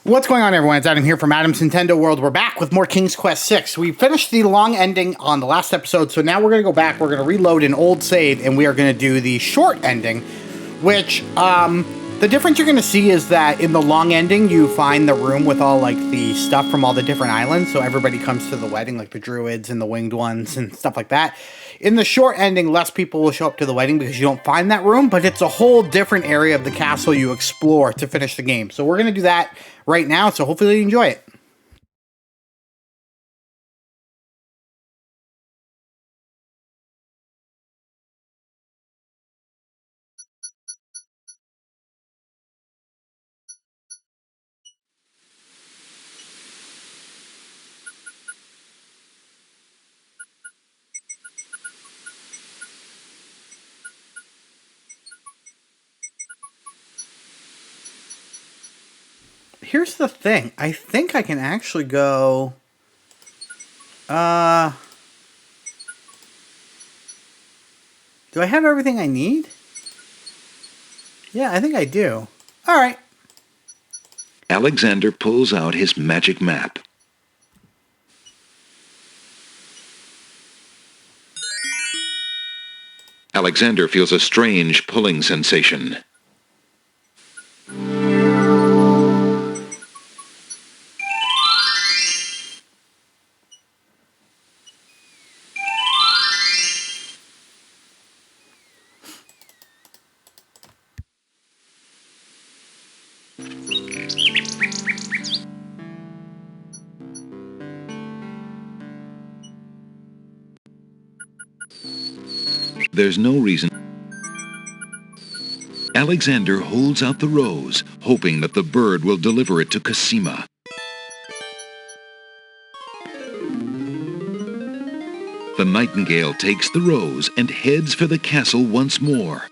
What's going on, everyone? It's Adam here from Adam's Nintendo World. We're back with more King's Quest VI. We finished the long ending on the last episode, so now we're going to go back, we're going to reload an old save, and we are going to do the short ending, which, the difference you're going to see is that in the long ending, you find the room with all, like, the stuff from all the different islands, so everybody comes to the wedding, like the druids and the winged ones and stuff like that. In the short ending, less people will show up to the wedding because you don't find that room, but it's a whole different area of the castle you explore to finish the game. So we're going to do that right now, so hopefully you enjoy it. Here's the thing. I think I can actually go... Do I have everything I need? Yeah, I think I do. Alright. Alexander pulls out his magic map. Alexander feels a strange pulling sensation. There's no reason. Alexander holds out the rose, hoping that the bird will deliver it to Cosima. The nightingale takes the rose and heads for the castle once more.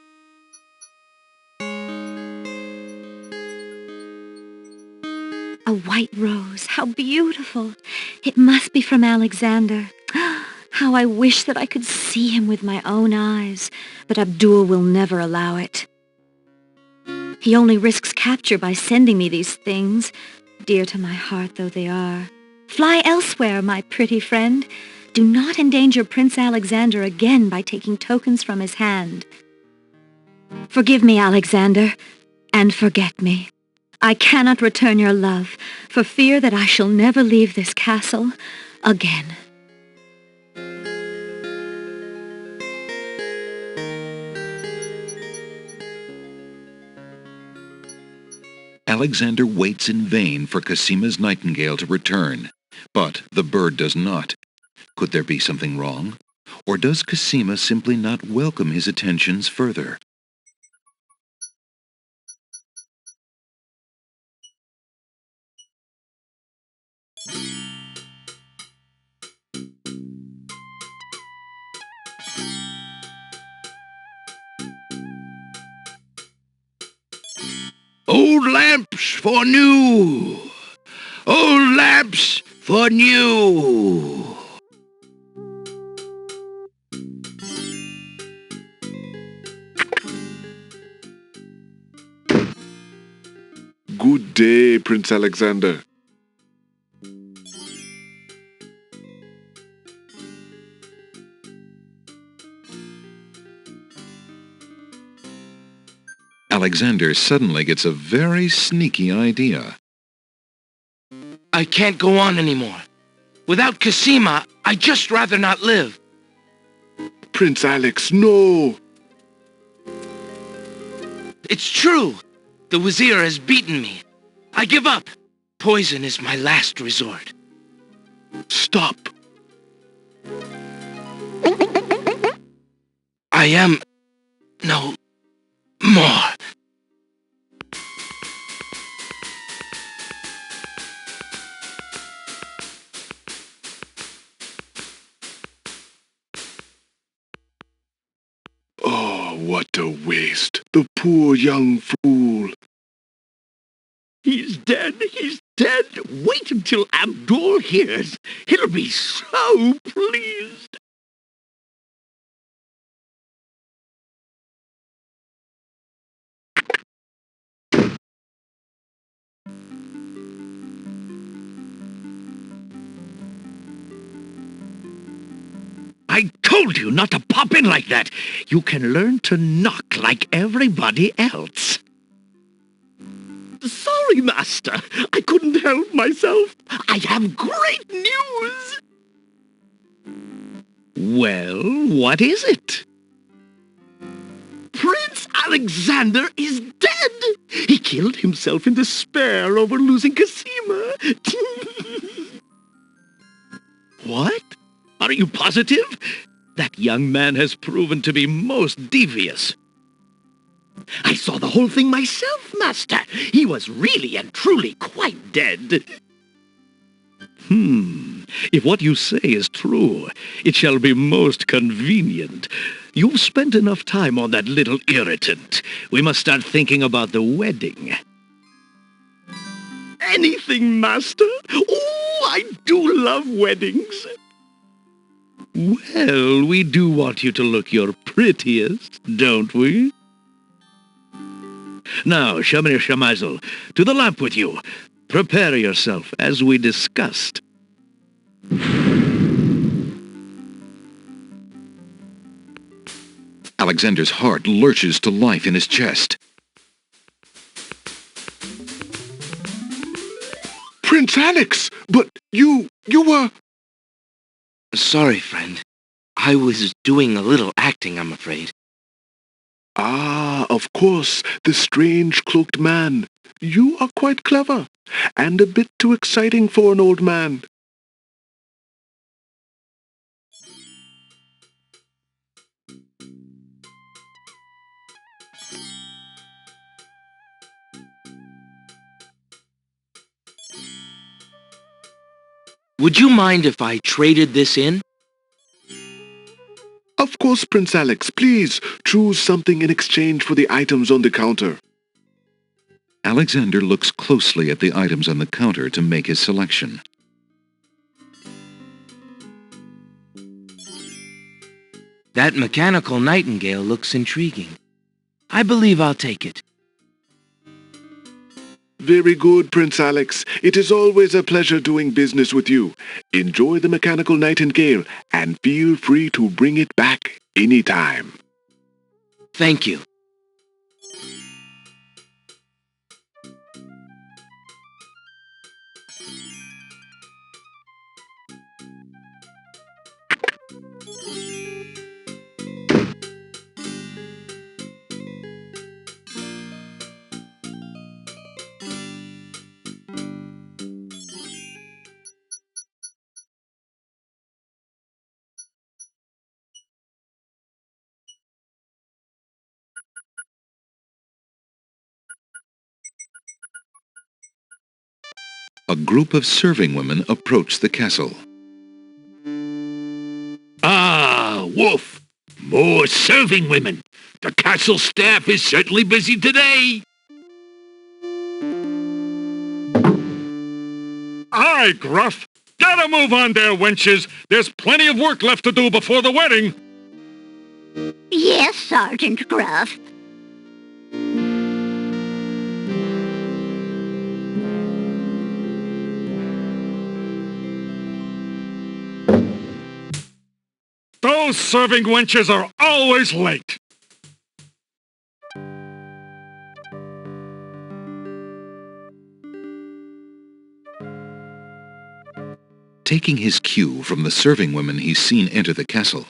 A white rose, how beautiful! It must be from Alexander. How I wish that I could see him with my own eyes, but Abdul will never allow it. He only risks capture by sending me these things, dear to my heart though they are. Fly elsewhere, my pretty friend. Do not endanger Prince Alexander again by taking tokens from his hand. Forgive me, Alexander, and forget me. I cannot return your love, for fear that I shall never leave this castle again. Alexander waits in vain for Cosima's nightingale to return, but the bird does not. Could there be something wrong? Or does Cosima simply not welcome his attentions further? Old lamps for new! Old lamps for new! Good day, Prince Alexander. Alexander suddenly gets a very sneaky idea. I can't go on anymore. Without Cosima, I'd just rather not live. Prince Alex, no! It's true. The Wazir has beaten me. I give up. Poison is my last resort. Stop! I am no more. Oh, what a waste. The poor young fool. He's dead. He's dead. Wait until Abdul hears. He'll be so pleased. I told you not to pop in like that. You can learn to knock like everybody else. Sorry, Master. I couldn't help myself. I have great news. Well, what is it? Prince Alexander is dead. He killed himself in despair over losing Cosima. What? Are you positive? That young man has proven to be most devious. I saw the whole thing myself, Master. He was really and truly quite dead. If what you say is true, it shall be most convenient. You've spent enough time on that little irritant. We must start thinking about the wedding. Anything, Master. Oh, I do love weddings. Well, we do want you to look your prettiest, don't we? Now, Shamir Shamazel, to the lamp with you. Prepare yourself, as we discussed. Alexander's heart lurches to life in his chest. Prince Alex, but you were... Sorry, friend. I was doing a little acting, I'm afraid. Ah, of course, the strange cloaked man. You are quite clever, and a bit too exciting for an old man. Would you mind if I traded this in? Of course, Prince Alex, please choose something in exchange for the items on the counter. Alexander looks closely at the items on the counter to make his selection. That mechanical nightingale looks intriguing. I believe I'll take it. Very good, Prince Alex. It is always a pleasure doing business with you. Enjoy the mechanical nightingale, and feel free to bring it back anytime. Thank you. A group of serving women approach the castle. Ah, Wolf! More serving women! The castle staff is certainly busy today! Aye, Gruff! Get a move on there, wenches! There's plenty of work left to do before the wedding! Yes, Sergeant Gruff. Those serving wenches are always late! Taking his cue from the serving women he's seen enter the castle,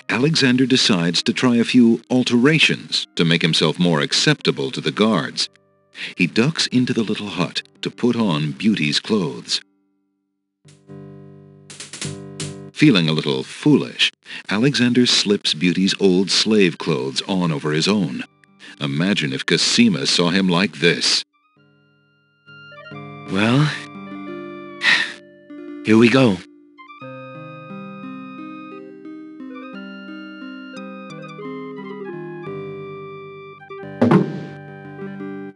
Alexander decides to try a few alterations to make himself more acceptable to the guards. He ducks into the little hut to put on Beauty's clothes. Feeling a little foolish, Alexander slips Beauty's old slave clothes on over his own. Imagine if Cosima saw him like this. Well, here we go.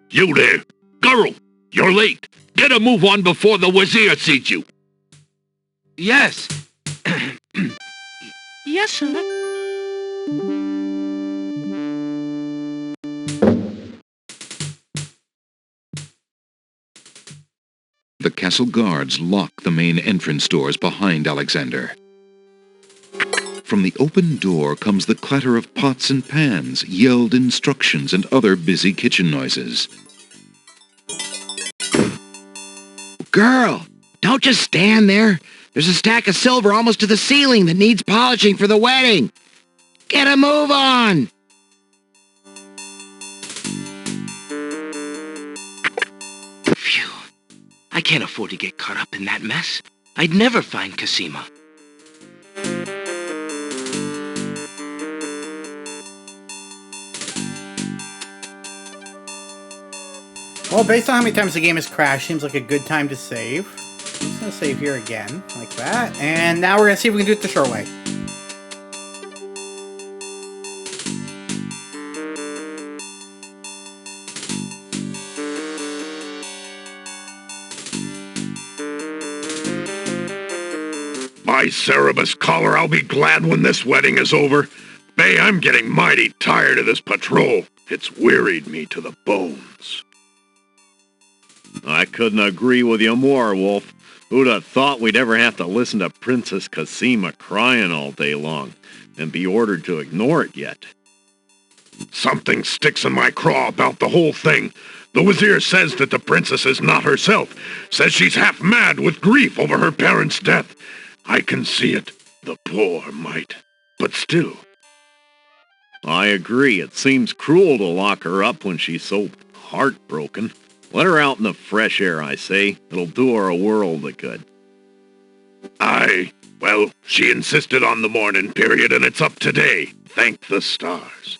You there! Girl! You're late! Get a move on before the Wazir sees you! Yes. Yes, sir. The castle guards lock the main entrance doors behind Alexander. From the open door comes the clatter of pots and pans, yelled instructions, and other busy kitchen noises. Girl, don't just stand there. There's a stack of silver almost to the ceiling that needs polishing for the wedding. Get a move on! Phew. I can't afford to get caught up in that mess. I'd never find Cosima. Well, based on how many times the game has crashed, seems like a good time to save. I'm just going to save here again, like that. And now we're going to see if we can do it the short way. By Cerebus collar, I'll be glad when this wedding is over. Bay, I'm getting mighty tired of this patrol. It's wearied me to the bones. I couldn't agree with you more, Wolf. Who'd have thought we'd ever have to listen to Princess Cosima crying all day long, and be ordered to ignore it yet? Something sticks in my craw about the whole thing. The Wazir says that the princess is not herself, says she's half mad with grief over her parents' death. I can see it, the poor mite, but still. I agree. It seems cruel to lock her up when she's so heartbroken. Let her out in the fresh air, I say. It'll do her a world of good. Well, she insisted on the mourning period, and it's up today. Thank the stars.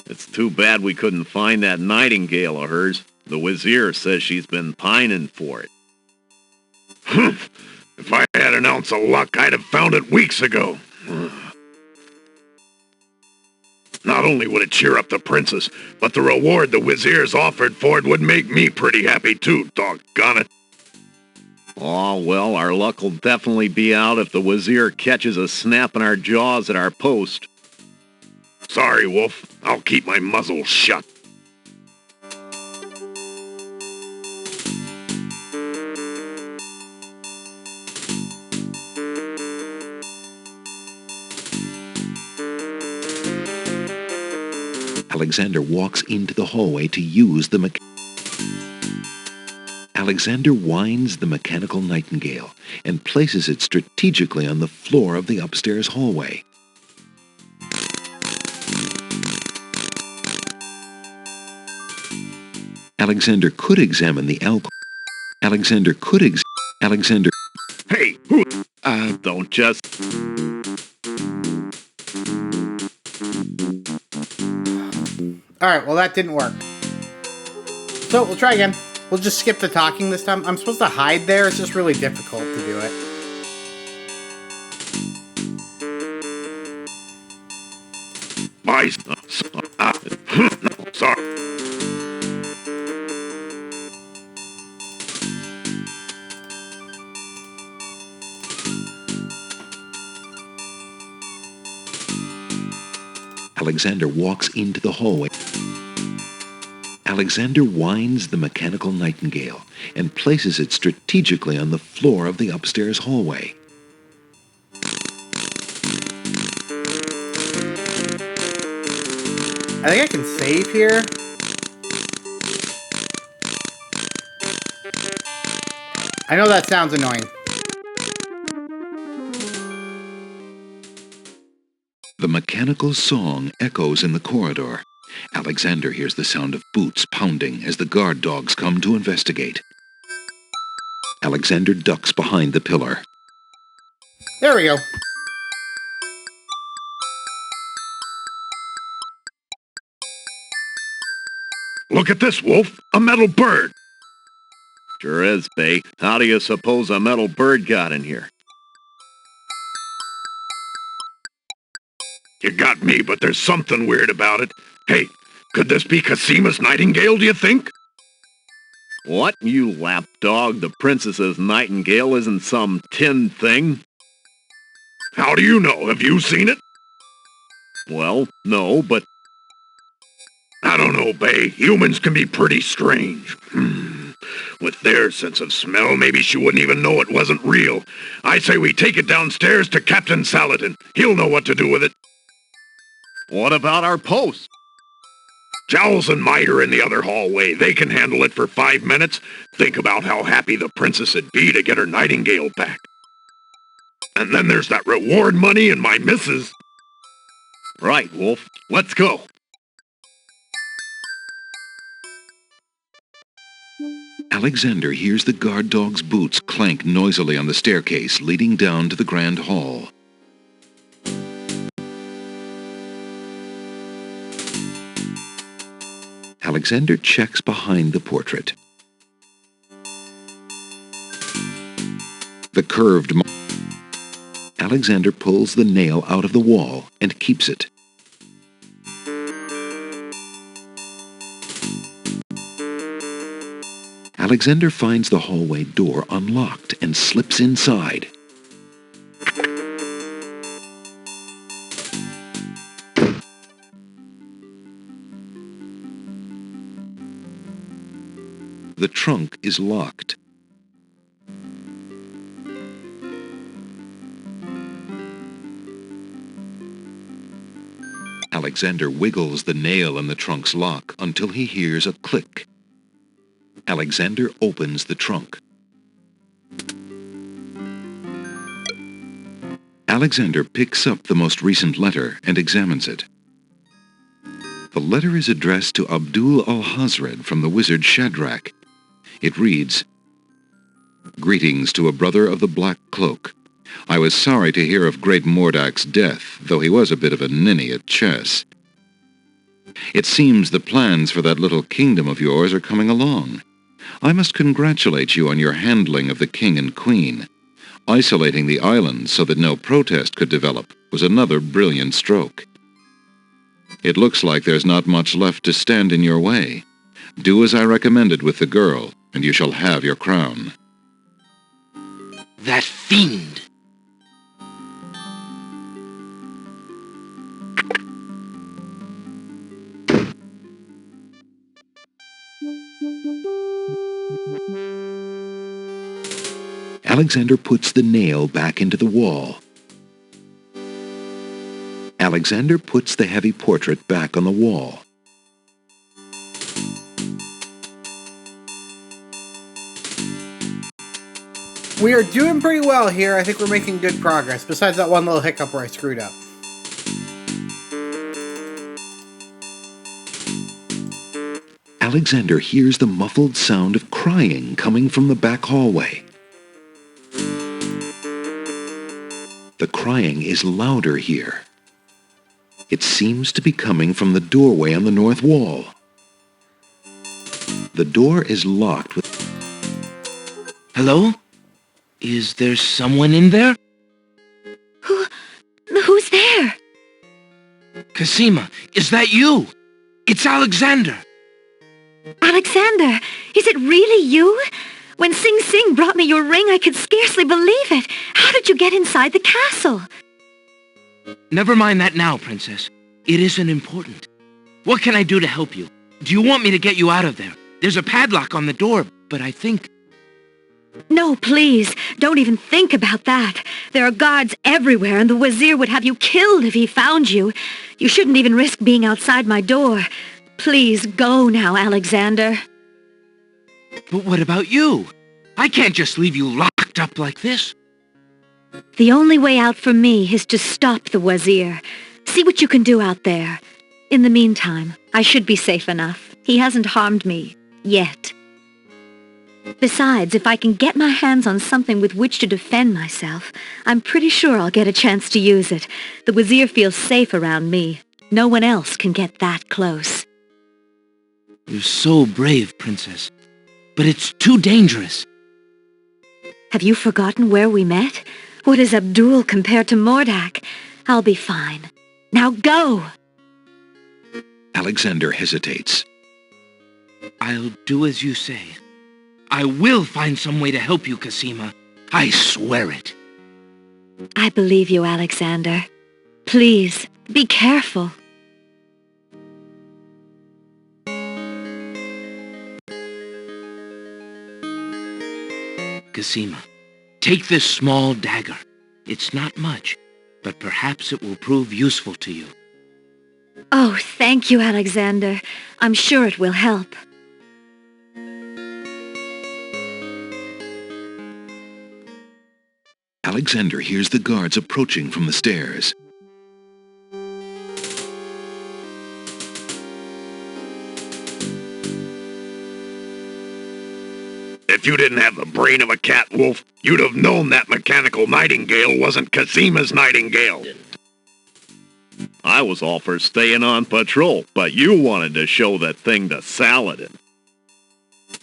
It's too bad we couldn't find that nightingale of hers. The Wazir says she's been pining for it. If I had an ounce of luck, I'd have found it weeks ago. Not only would it cheer up the princess, but the reward the Wazir's offered for it would make me pretty happy too, doggone it. Oh, well, our luck will definitely be out if the Wazir catches us snapping our jaws at our post. Sorry, Wolf. I'll keep my muzzle shut. Alexander walks into the hallway to use the Alexander winds the mechanical nightingale and places it strategically on the floor of the upstairs hallway. Alexander could examine the Alexander. Hey, who? Don't just... Alright, well that didn't work. So, we'll try again. We'll just skip the talking this time. I'm supposed to hide there, it's just really difficult to do it. Sorry. Alexander walks into the hallway. Alexander winds the mechanical nightingale and places it strategically on the floor of the upstairs hallway. I think I can save here. I know that sounds annoying. The mechanical song echoes in the corridor. Alexander hears the sound of boots pounding as the guard dogs come to investigate. Alexander ducks behind the pillar. There we go. Look at this, Wolf. A metal bird. Sure is, Bay. How do you suppose a metal bird got in here? You got me, but there's something weird about it. Hey, could this be Cosima's nightingale, do you think? What, you lapdog? The princess's nightingale isn't some tin thing? How do you know? Have you seen it? Well, no, but... I don't know, Bay. Humans can be pretty strange. With their sense of smell, maybe she wouldn't even know it wasn't real. I say we take it downstairs to Captain Saladin. He'll know what to do with it. What about our post? Jowls and Might are in the other hallway. They can handle it for 5 minutes. Think about how happy the princess would be to get her nightingale back. And then there's that reward money and my missus. Right, Wolf. Let's go. Alexander hears the guard dog's boots clank noisily on the staircase leading down to the grand hall. Alexander checks behind the portrait. The curved Alexander pulls the nail out of the wall and keeps it. Alexander finds the hallway door unlocked and slips inside. The trunk is locked. Alexander wiggles the nail in the trunk's lock until he hears a click. Alexander opens the trunk. Alexander picks up the most recent letter and examines it. The letter is addressed to Abdul al-Hazred from the wizard Shadrach. It reads, "Greetings to a brother of the Black Cloak. I was sorry to hear of great Mordak's death, though he was a bit of a ninny at chess. It seems the plans for that little kingdom of yours are coming along. I must congratulate you on your handling of the king and queen. Isolating the island so that no protest could develop was another brilliant stroke. It looks like there's not much left to stand in your way. Do as I recommended with the girl, and you shall have your crown." That fiend! Alexander puts the nail back into the wall. Alexander puts the heavy portrait back on the wall. We are doing pretty well here. I think we're making good progress, besides that one little hiccup where I screwed up. Alexander hears the muffled sound of crying coming from the back hallway. The crying is louder here. It seems to be coming from the doorway on the north wall. The door is locked with... Hello? Is there someone in there? Who's there? Cosima, is that you? It's Alexander. Alexander, is it really you? When Sing Sing brought me your ring, I could scarcely believe it. How did you get inside the castle? Never mind that now, Princess. It isn't important. What can I do to help you? Do you want me to get you out of there? There's a padlock on the door, but I think... No, please, don't even think about that. There are guards everywhere, and the Wazir would have you killed if he found you. You shouldn't even risk being outside my door. Please go now, Alexander. But what about you? I can't just leave you locked up like this. The only way out for me is to stop the Wazir. See what you can do out there. In the meantime, I should be safe enough. He hasn't harmed me, yet. Besides, if I can get my hands on something with which to defend myself, I'm pretty sure I'll get a chance to use it. The Wazir feels safe around me. No one else can get that close. You're so brave, Princess. But it's too dangerous. Have you forgotten where we met? What is Abdul compared to Mordak? I'll be fine. Now go! Alexander hesitates. I'll do as you say. I will find some way to help you, Cosima. I swear it. I believe you, Alexander. Please, be careful. Cosima, take this small dagger. It's not much, but perhaps it will prove useful to you. Oh, thank you, Alexander. I'm sure it will help. Alexander hears the guards approaching from the stairs. If you didn't have the brain of a cat wolf, you'd have known that mechanical nightingale wasn't Cosima's nightingale. I was all for staying on patrol, but you wanted to show that thing to Saladin.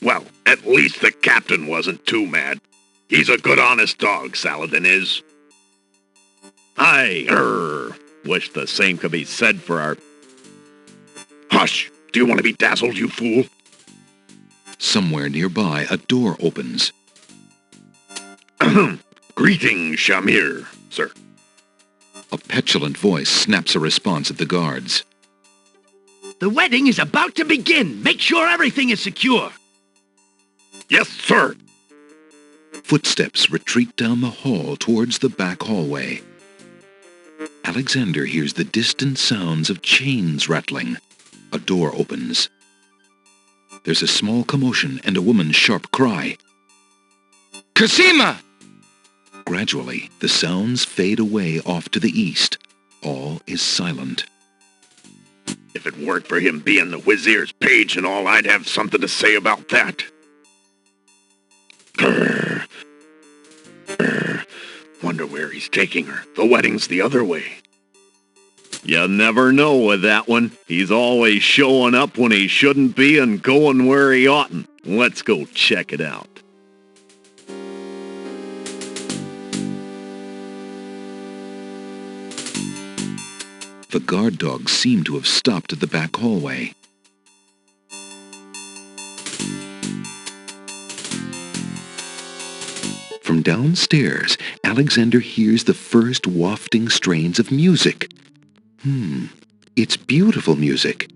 Well, at least the captain wasn't too mad. He's a good honest dog, Saladin is. I wish the same could be said for our... Hush! Do you want to be dazzled, you fool? Somewhere nearby, a door opens. Greetings, Shamir, sir. A petulant voice snaps a response at the guards. The wedding is about to begin. Make sure everything is secure. Yes, sir. Footsteps retreat down the hall towards the back hallway. Alexander hears the distant sounds of chains rattling. A door opens. There's a small commotion and a woman's sharp cry. Cosima! Gradually, the sounds fade away off to the east. All is silent. If it weren't for him being the Wizir's page and all, I'd have something to say about that. Grr. Grr. Wonder where he's taking her. The wedding's the other way. You never know with that one. He's always showing up when he shouldn't be and going where he oughtn't. Let's go check it out. The guard dogs seem to have stopped at the back hallway. From downstairs, Alexander hears the first wafting strains of music. It's beautiful music.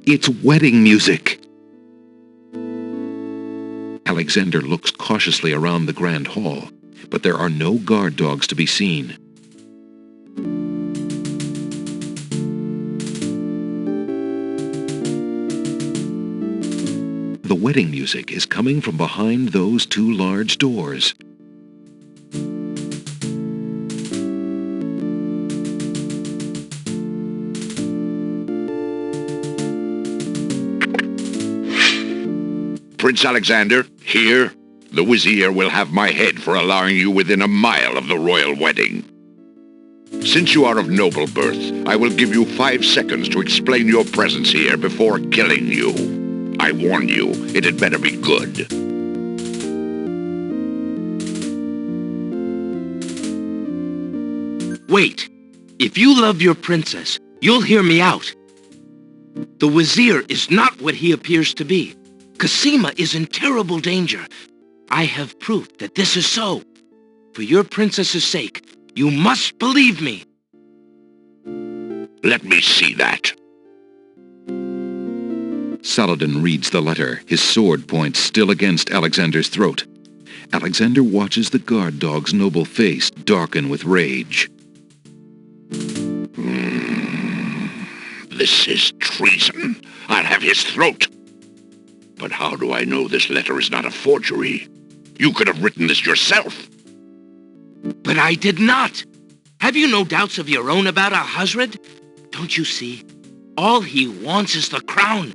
It's wedding music. Alexander looks cautiously around the grand hall, but there are no guard dogs to be seen. The wedding music is coming from behind those two large doors. Prince Alexander, here, the Wizir will have my head for allowing you within a mile of the royal wedding. Since you are of noble birth, I will give you 5 seconds to explain your presence here before killing you. I warn you, it had better be good. Wait. If you love your princess, you'll hear me out. The Wizir is not what he appears to be. Cosima is in terrible danger. I have proof that this is so. For your princess's sake, you must believe me. Let me see that. Saladin reads the letter, his sword point still against Alexander's throat. Alexander watches the guard dog's noble face darken with rage. This is treason. I'll have his throat. But how do I know this letter is not a forgery? You could have written this yourself. But I did not. Have you no doubts of your own about our Hazred? Don't you see? All he wants is the crown.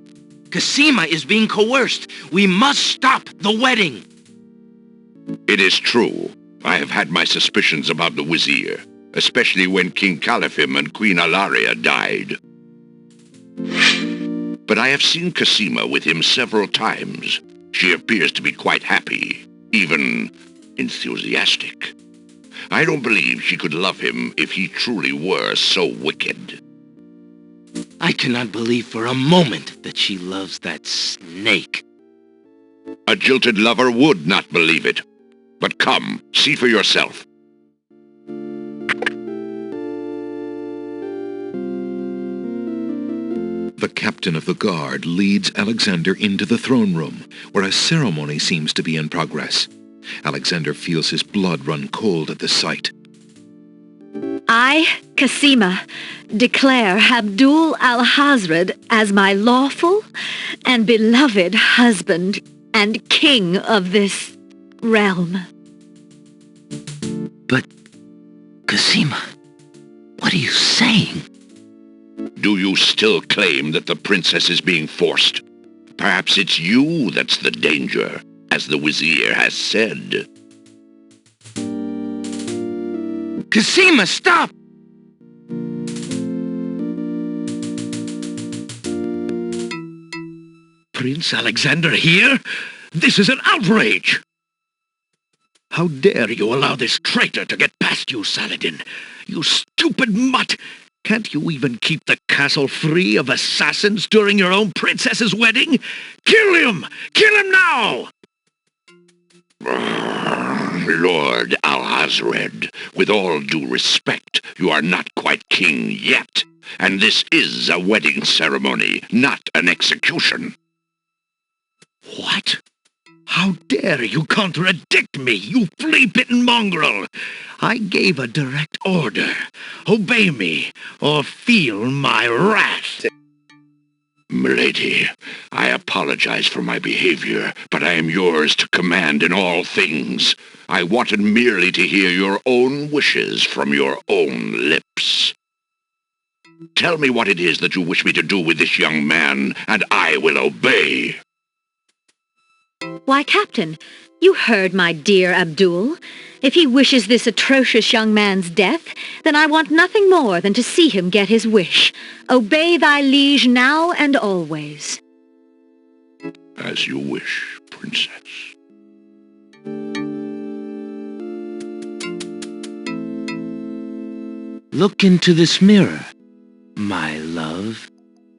Cosima is being coerced. We must stop the wedding. It is true. I have had my suspicions about the Wizir, especially when King Califim and Queen Alaria died. But I have seen Cosima with him several times. She appears to be quite happy, even enthusiastic. I don't believe she could love him if he truly were so wicked. I cannot believe for a moment that she loves that snake. A jilted lover would not believe it. But come, see for yourself. The captain of the guard leads Alexander into the throne room, where a ceremony seems to be in progress. Alexander feels his blood run cold at the sight. I, Casima, declare Abdul al-Hazred as my lawful and beloved husband and king of this realm. But, Casima, what are you saying? Do you still claim that the princess is being forced? Perhaps it's you that's the danger, as the Wazir has said. Casima, stop! Prince Alexander here? This is an outrage! How dare you allow this traitor to get past you, Saladin? You stupid mutt! Can't you even keep the castle free of assassins during your own princess's wedding? Kill him! Kill him now! Lord Al-Hazred, with all due respect, you are not quite king yet, and this is a wedding ceremony, not an execution. What? How dare you contradict me, you flea-bitten mongrel! I gave a direct order. Obey me, or feel my wrath. Milady, I apologize for my behavior, but I am yours to command in all things. I wanted merely to hear your own wishes from your own lips. Tell me what it is that you wish me to do with this young man, and I will obey. Why, Captain, you heard my dear Abdul. If he wishes this atrocious young man's death, then I want nothing more than to see him get his wish. Obey thy liege now and always. As you wish, princess. Look into this mirror, my love,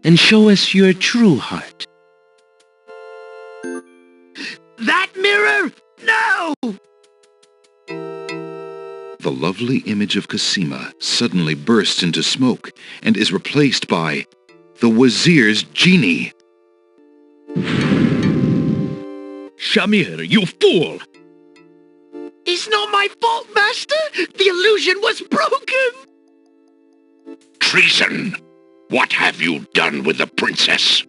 and show us your true heart. That mirror? No! The lovely image of Casima suddenly bursts into smoke and is replaced by the Wazir's genie. Shamir, you fool! It's not my fault, Master! The illusion was broken! Treason! What have you done with the princess?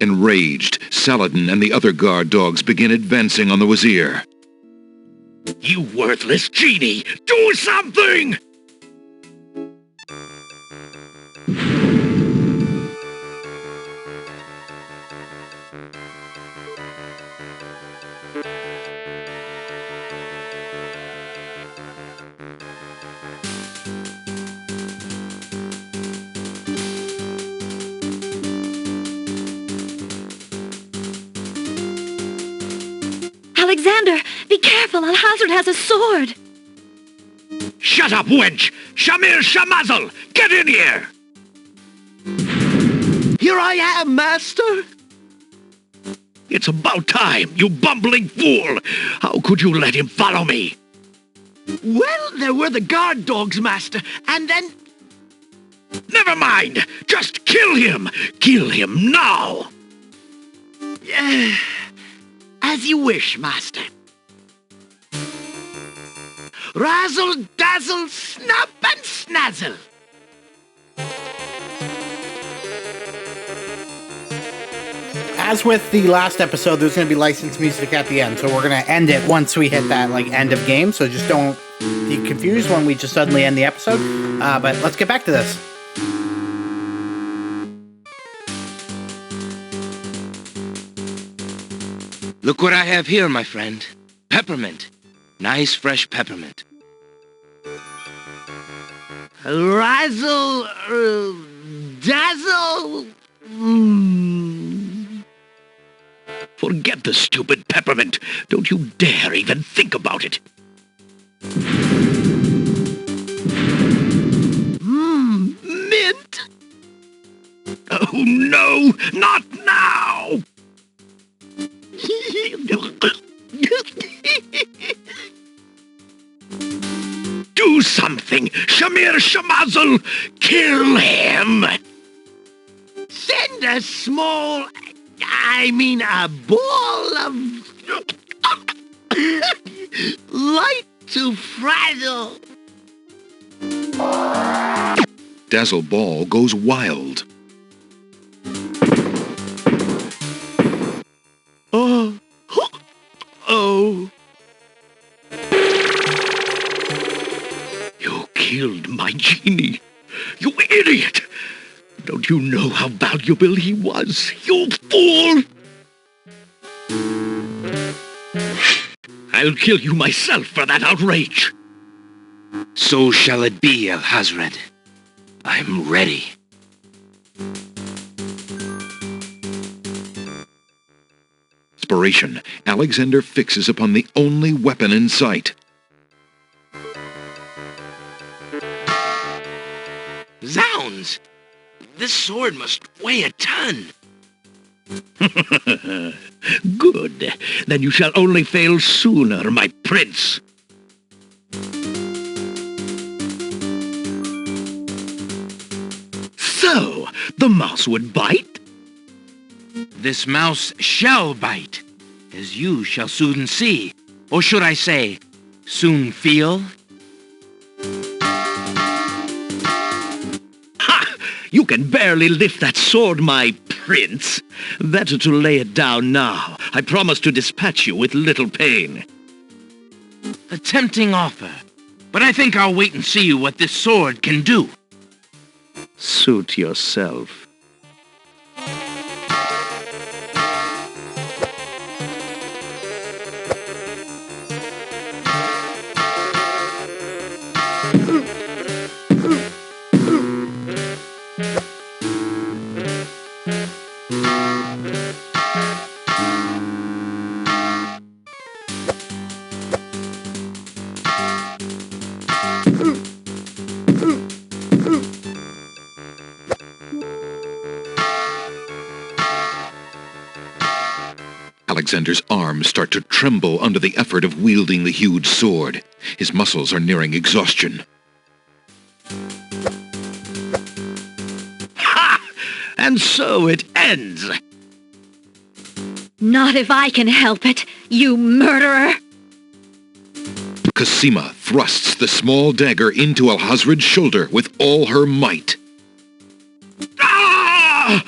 Enraged, Saladin and the other guard dogs begin advancing on the Wazir. You worthless genie! Do something! Alexander, be careful. Al-Hazred has a sword. Shut up, wench! Shamir Shamazel! Get in here! Here I am, Master! It's about time, you bumbling fool! How could you let him follow me? Well, there were the guard dogs, Master, and then... Never mind! Just kill him! Kill him now! As you wish, Master. Razzle, dazzle, snap and snazzle! As with the last episode, there's going to be licensed music at the end, so we're going to end it once we hit that end of game, so just don't be confused when we just suddenly end the episode. But let's get back to this. Look what I have here, my friend. Peppermint. Nice, fresh peppermint. Razzle, dazzle... Forget the stupid peppermint. Don't you dare even think about it. Mint! Oh no, not now! Do something! Shamir Shamazel! Kill him! Send a small... a ball of... light too fragile. Dazzle Ball goes wild. Oh. Oh. You killed my genie. You idiot! Don't you know how valuable he was, you fool? I'll kill you myself for that outrage. So shall it be, Alhazred. I'm ready. Inspiration, Alexander fixes upon the only weapon in sight. Zounds! This sword must weigh a ton. Good. Then you shall only fail sooner, my prince. So, the mouse would bite? This mouse shall bite, as you shall soon see. Or should I say, soon feel? Ha! You can barely lift that sword, my prince. Better to lay it down now. I promise to dispatch you with little pain. A tempting offer, but I think I'll wait and see what this sword can do. Suit yourself. Alexander's arms start to tremble under the effort of wielding the huge sword. His muscles are nearing exhaustion. Ha! And so it ends. Not if I can help it, you murderer! Cosima thrusts the small dagger into Alhazred's shoulder with all her might. Ah!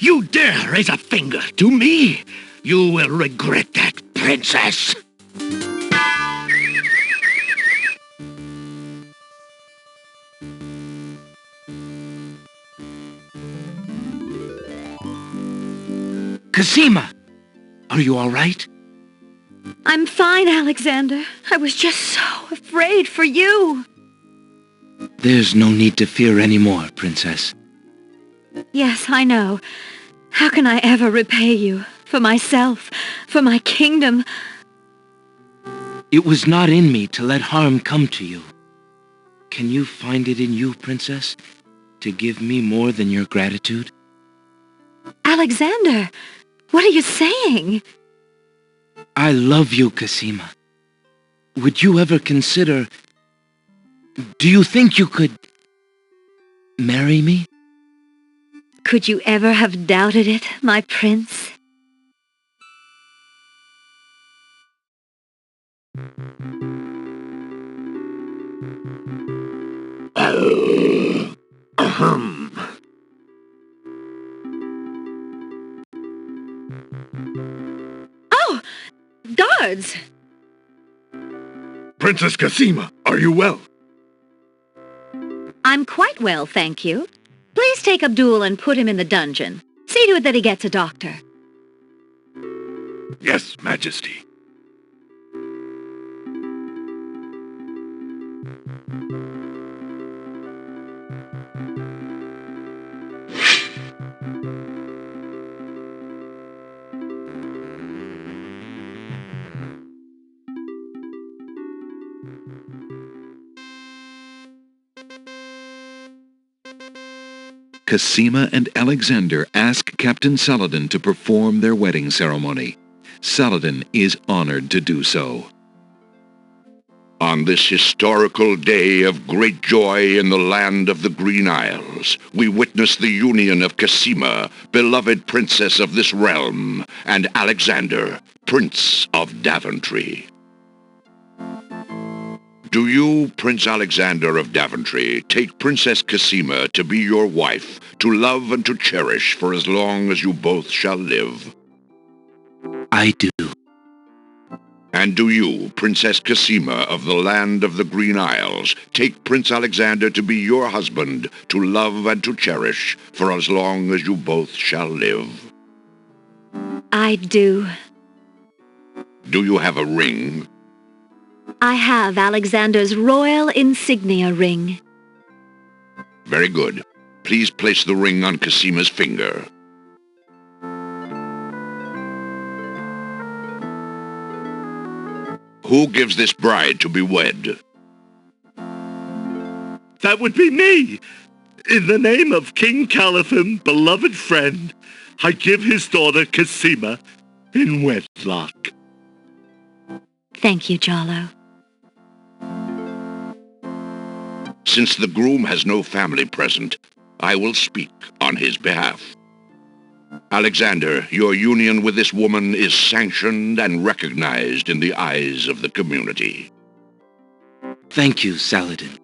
You dare raise a finger to me? You will regret that, princess. Cosima, are you all right? I'm fine, Alexander. I was just so afraid for you. There's no need to fear anymore, Princess. Yes, I know. How can I ever repay you? For myself, for my kingdom. It was not in me to let harm come to you. Can you find it in you, Princess, to give me more than your gratitude? Alexander, what are you saying? I love you, Cosima. Would you ever consider... Do you think you could... marry me? Could you ever have doubted it, my prince? Oh! Guards! Princess Cosima, are you well? I'm quite well, thank you. Please take Abdul and put him in the dungeon. See to it that he gets a doctor. Yes, Majesty. Cosima and Alexander ask Captain Saladin to perform their wedding ceremony. Saladin is honored to do so. On this historical day of great joy in the land of the Green Isles, we witness the union of Cassima, beloved princess of this realm, and Alexander, Prince of Daventry. Do you, Prince Alexander of Daventry, take Princess Cassima to be your wife, to love and to cherish for as long as you both shall live? I do. And do you, Princess Cassima of the land of the Green Isles, take Prince Alexander to be your husband, to love and to cherish for as long as you both shall live? I do. Do you have a ring? I have Alexander's royal insignia ring. Very good. Please place the ring on Cassima's finger. Who gives this bride to be wed? That would be me. In the name of King Calathon, beloved friend, I give his daughter Cassima in wedlock. Thank you, Jollo. Since the groom has no family present, I will speak on his behalf. Alexander, your union with this woman is sanctioned and recognized in the eyes of the community. Thank you, Saladin.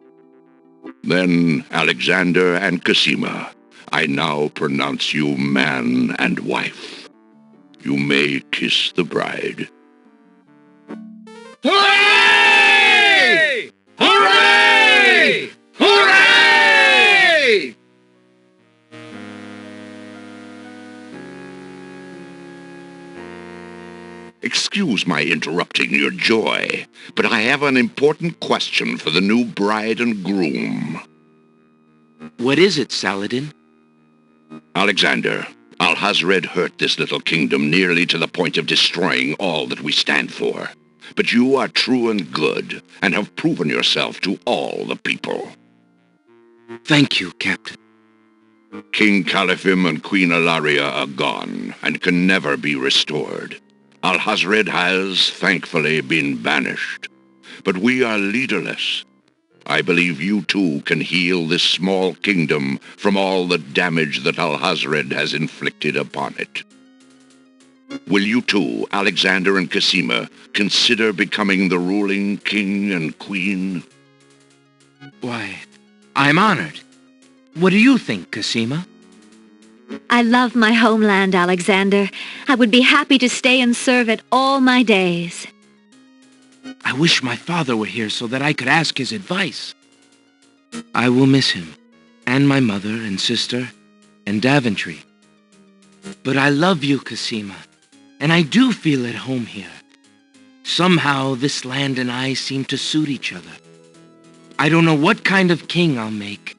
Then, Alexander and Cassima, I now pronounce you man and wife. You may kiss the bride. Hooray! Hooray! Hooray! Excuse my interrupting your joy, but I have an important question for the new bride and groom. What is it, Saladin? Alexander, Alhazred hurt this little kingdom nearly to the point of destroying all that we stand for. But you are true and good, and have proven yourself to all the people. Thank you, Captain. King Calathim and Queen Ilaria are gone, and can never be restored. Alhazred has, thankfully, been banished. But we are leaderless. I believe you too can heal this small kingdom from all the damage that Alhazred has inflicted upon it. Will you two, Alexander and Cassima, consider becoming the ruling king and queen? Why, I'm honored. What do you think, Cassima? I love my homeland, Alexander. I would be happy to stay and serve it all my days. I wish my father were here so that I could ask his advice. I will miss him, and my mother and sister, and Daventry. But I love you, Cassima, and I do feel at home here. Somehow this land and I seem to suit each other. I don't know what kind of king I'll make,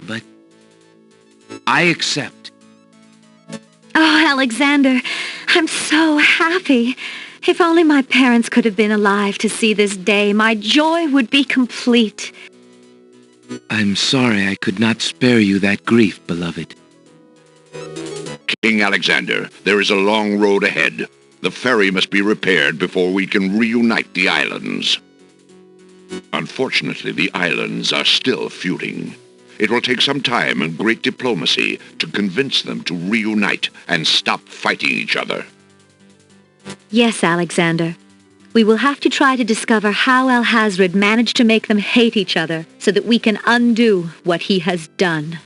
but I accept. Oh, Alexander, I'm so happy. If only my parents could have been alive to see this day, my joy would be complete. I'm sorry I could not spare you that grief, beloved. King Alexander, there is a long road ahead. The ferry must be repaired before we can reunite the islands. Unfortunately, the islands are still feuding. It will take some time and great diplomacy to convince them to reunite and stop fighting each other. Yes, Alexander. We will have to try to discover how Alhazred managed to make them hate each other so that we can undo what he has done.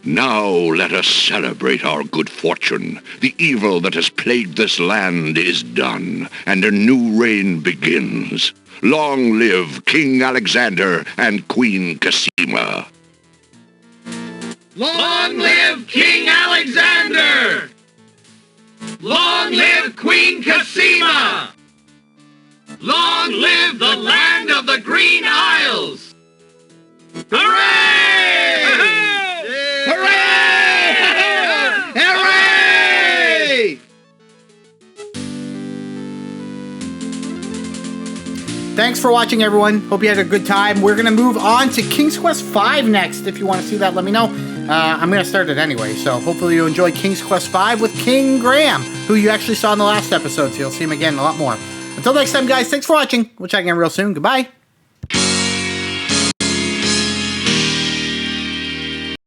Now let us celebrate our good fortune. The evil that has plagued this land is done, and a new reign begins. Long live King Alexander and Queen Cassima. Long live King Alexander! Long live Queen Cassima! Long live the land of the Green Isles! Hooray! Hooray! Hooray! Thanks for watching, everyone. Hope you had a good time. We're going to move on to King's Quest V next. If you want to see that, let me know. I'm going to start it anyway, so hopefully you enjoy King's Quest V with King Graham, who you actually saw in the last episode, so you'll see him again a lot more. Until next time, guys, thanks for watching. We'll check in real soon. Goodbye.